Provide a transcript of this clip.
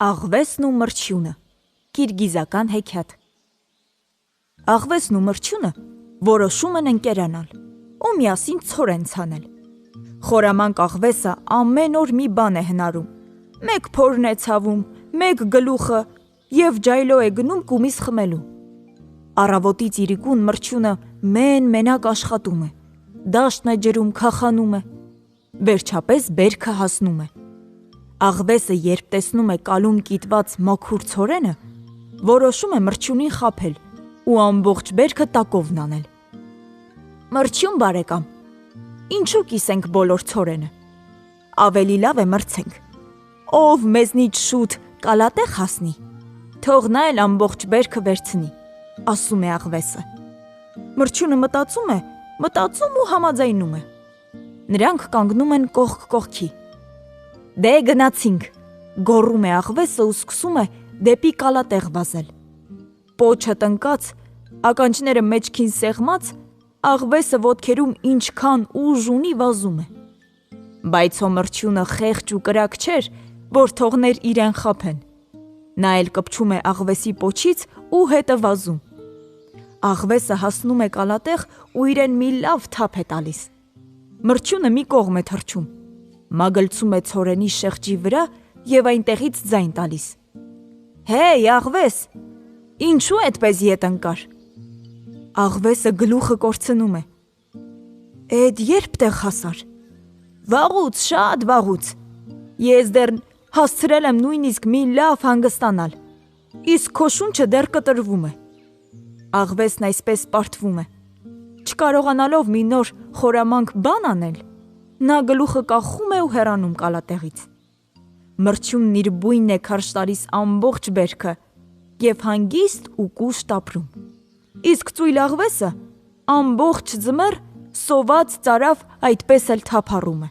Աղվեսն ու մրջյունը, կիրգիզական հեքիաթ։ Աղվեսն ու մրջյունը որոշում են ընկերանալ ու միասին ցոր են ցանել։ Խորամանկ աղվեսը ամեն օր մի բան է հնարում, մեկ փորն է ցավում, մեկ գլուխը և ջայլո է գնում կումիս խմելու։ Առավոտից իրիկուն մրջյունը մենակ աշխատում է, դաշտն է ջրում, քախանում է, վերջապես բերքը հասնում է։ Աղվեսը երբ տեսնում է կալուն կիտված մաքուր ցորենը, որոշում է մրջյունին խաբել ու ամբողջ բերքը տակովն անել։ Մրջյուն բարեկամ, ինչու կիսենք բոլոր ցորենը, ավելի լավ է մրցենք, ով մեզնից շուտ կալատեղ հասնի, թող նա էլ ամբողջ բերքը վերցնի, ասում է աղվեսը։ Մրջյունը մտածում ու համաձայնում է։ Նրանք կանգնում են կողք կողքի։ Դե գնացինք, գոռում է աղվեսը ու սկսում է դեպի կալատեղ վազել։ Պոչը տնկած, ականջները մեջքին սեղմած, աղվեսը ոտքերում ինչքան ուժ ունի վազում է։ Բայց հո մրջյունը խեղճ ու կրակ չէր, որ թողներ իրեն խաբեն։ Նա էլ կպչում է աղվեսի պոչից ու հետը վազում։ Աղվեսը հասնում է կալատեղ ու իրեն մի լավ թափ է տալիս։ Մրջյունը մի կողմ է թռչում, մագլցում է ցորենի շեղջի վրա և այնտեղից ձայն տալիս։ Հեյ, աղվես, ինչու էդպես ետ ընկար։ Աղվեսը գլուխը կորցնում է։ Էդ երբ տեղ հասար։ Վաղուց, շատ վաղուց։ Ես դեռ հասցրել եմ նույնիսկ մի լավ հանգստանալ, իսկ քո շունչը դեռ կտրվում է։ Աղվեսն այսպես պարտվում է։ Չկարողանալով մի նոր խորամանկ բան անել, նա գլուխը կախում է ու հեռանում կալատեղից։ Մրջյունն իր բույնն է քարշ տալիս ամբողջ բերքը և հանգիստ ու կուշտ ապրում։ Իսկ ծույլ աղվեսը ամբողջ ձմեռ սոված ծարավ այդպես էլ թափառում է։